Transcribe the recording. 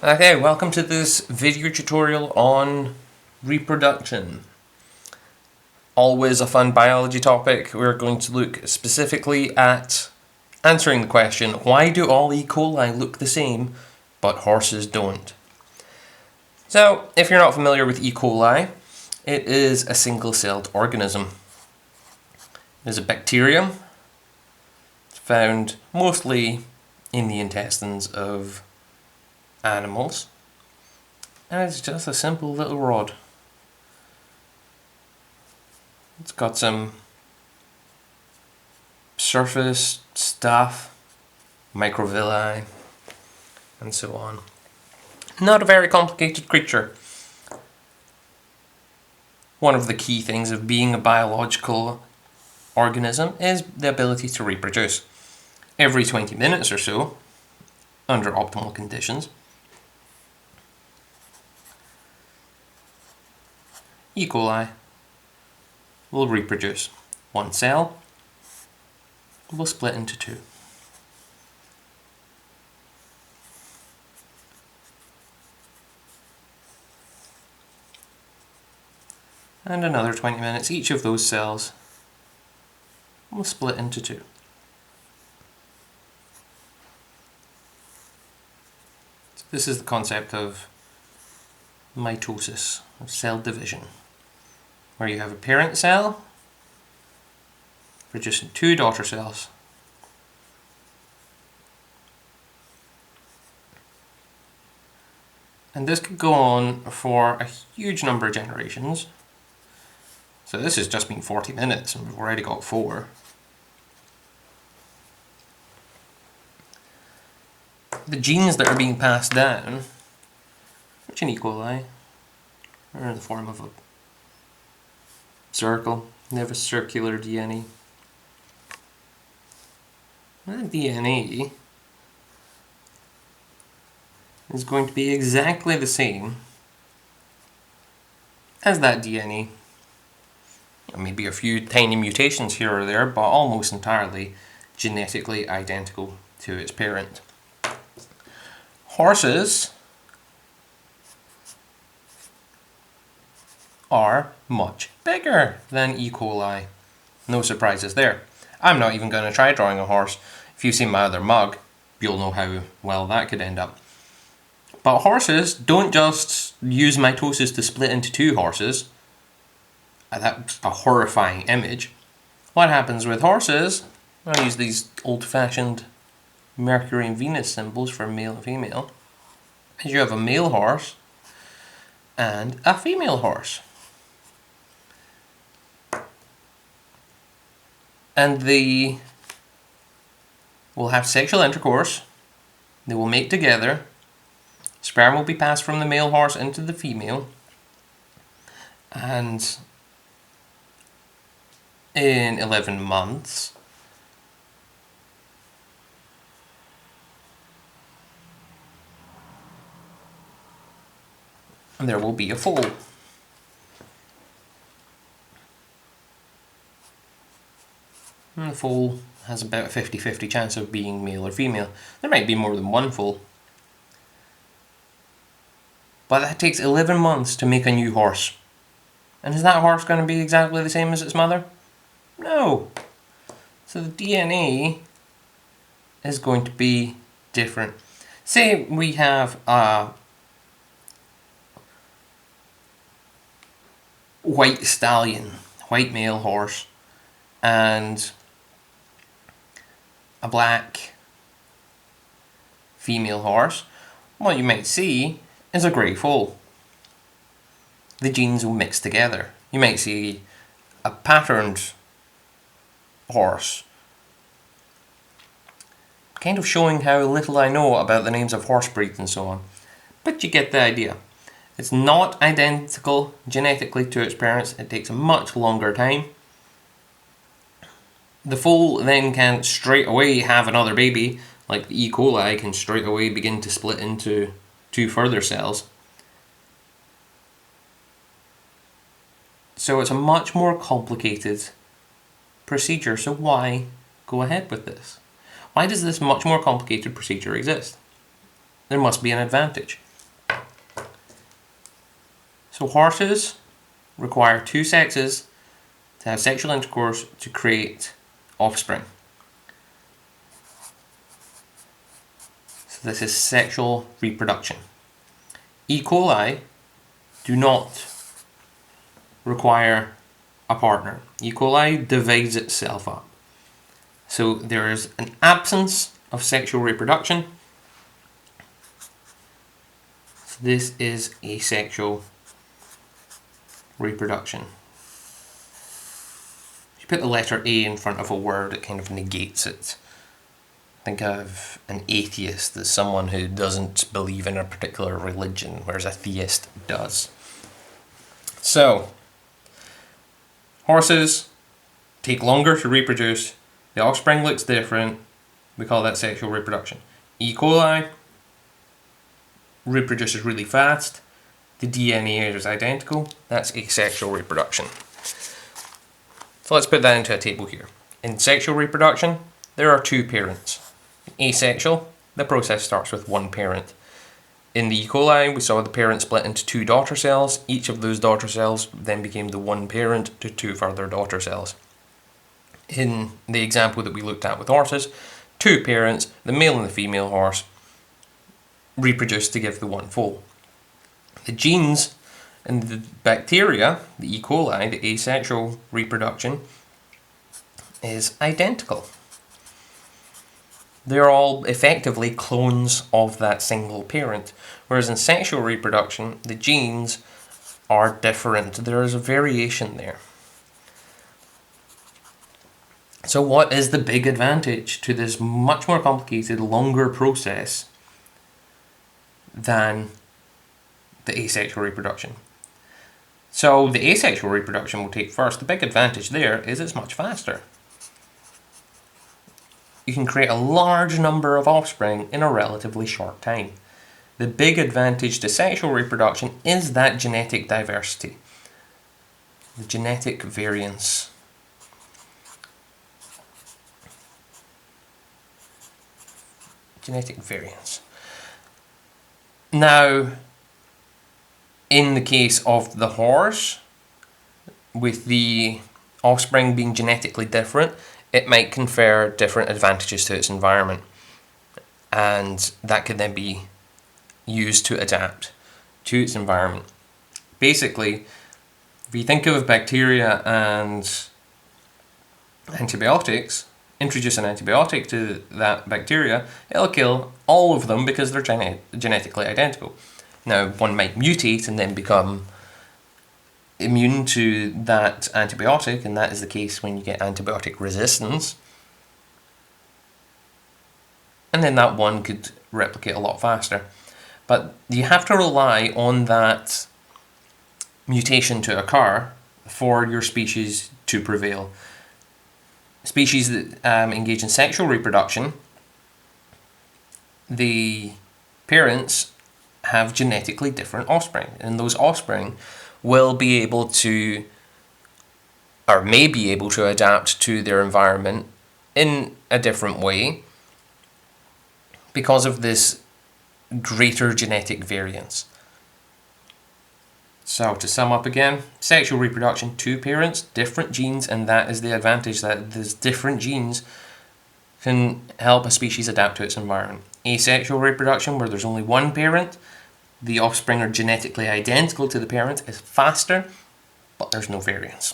Okay, welcome to this video tutorial on reproduction. Always a fun biology topic. We're going to look specifically at answering the question, why do all E. coli look the same, but horses don't? So, if you're not familiar with E. coli, it is a single-celled organism. It is a bacterium. It's found mostly in the intestines of animals. And it's just a simple little rod. It's got some surface stuff, microvilli, and so on. Not a very complicated creature. One of the key things of being a biological organism is the ability to reproduce. Every 20 minutes or so, under optimal conditions, E. coli will reproduce. One cell will split into two. And another 20 minutes, each of those cells will split into two. So this is the concept of mitosis, of cell division, where you have a parent cell producing two daughter cells. And this could go on for a huge number of generations. So this has just been 40 minutes and we've already got 4. The genes that are being passed down, which in E. coli are in the form of a circle, they have a circular DNA. And the DNA is going to be exactly the same as that DNA. Maybe a few tiny mutations here or there, but almost entirely genetically identical to its parent. Horses are much bigger than E. coli. No surprises there. I'm not even going to try drawing a horse. If you've seen my other mug, you'll know how well that could end up. But horses don't just use mitosis to split into two horses. That's a horrifying image. What happens with horses, I'll use these old-fashioned Mercury and Venus symbols for male and female, is you have a male horse and a female horse. And they will have sexual intercourse, they will mate together, sperm will be passed from the male horse into the female, and in 11 months, there will be a foal. And the foal has about a 50-50 chance of being male or female. There might be more than one foal. But that takes 11 months to make a new horse. And is that horse going to be exactly the same as its mother? No. So the DNA is going to be different. Say we have a white stallion, white male horse, and a black female horse. What you might see is a grey foal. The genes will mix together. You might see a patterned horse. Kind of showing how little I know about the names of horse breeds and so on. But you get the idea. It's not identical genetically to its parents. It takes a much longer time. The foal then can straight away have another baby, like the E. coli can straight away begin to split into 2 further cells. So it's a much more complicated procedure. So why go ahead with this? Why does this much more complicated procedure exist? There must be an advantage. So horses require two sexes to have sexual intercourse to create offspring. So this is sexual reproduction. E. coli do not require a partner. E. coli divides itself up. So there is an absence of sexual reproduction. So this is asexual reproduction. If you put the letter A in front of a word, it kind of negates it. Think of an atheist as someone who doesn't believe in a particular religion, whereas a theist does. So, horses take longer to reproduce. The offspring looks different. We call that sexual reproduction. E. coli reproduces really fast. The DNA is identical. That's asexual reproduction. So let's put that into a table here. In sexual reproduction, there are two parents. In asexual, the process starts with one parent. In the E. coli, we saw the parent split into two daughter cells. Each of those daughter cells then became the one parent to two further daughter cells. In the example that we looked at with horses, two parents, the male and the female horse, reproduce to give the one foal. The genes in the bacteria, the E. coli, the asexual reproduction, is identical. They're all effectively clones of that single parent, whereas in sexual reproduction, the genes are different. There is a variation there. So what is the big advantage to this much more complicated, longer process than the asexual reproduction? So the asexual reproduction will take first. The big advantage there is it's much faster. You can create a large number of offspring in a relatively short time. The big advantage to sexual reproduction is that genetic diversity, the genetic variance. Genetic variance. Now, in the case of the horse, with the offspring being genetically different, it might confer different advantages to its environment, and that could then be used to adapt to its environment. Basically, if you think of bacteria and antibiotics, introduce an antibiotic to that bacteria, it'll kill all of them because they're genetically identical. Now, one might mutate and then become immune to that antibiotic, and that is the case when you get antibiotic resistance. And then that one could replicate a lot faster. But you have to rely on that mutation to occur for your species to prevail. Species that engage in sexual reproduction, the parents have genetically different offspring, and those offspring will be able to, or may be able to, adapt to their environment in a different way because of this greater genetic variance. So to sum up again, sexual reproduction, two parents, different genes, and that is the advantage, that these different genes can help a species adapt to its environment. Asexual reproduction, where there's only one parent, the offspring are genetically identical to the parent, is faster, but there's no variance.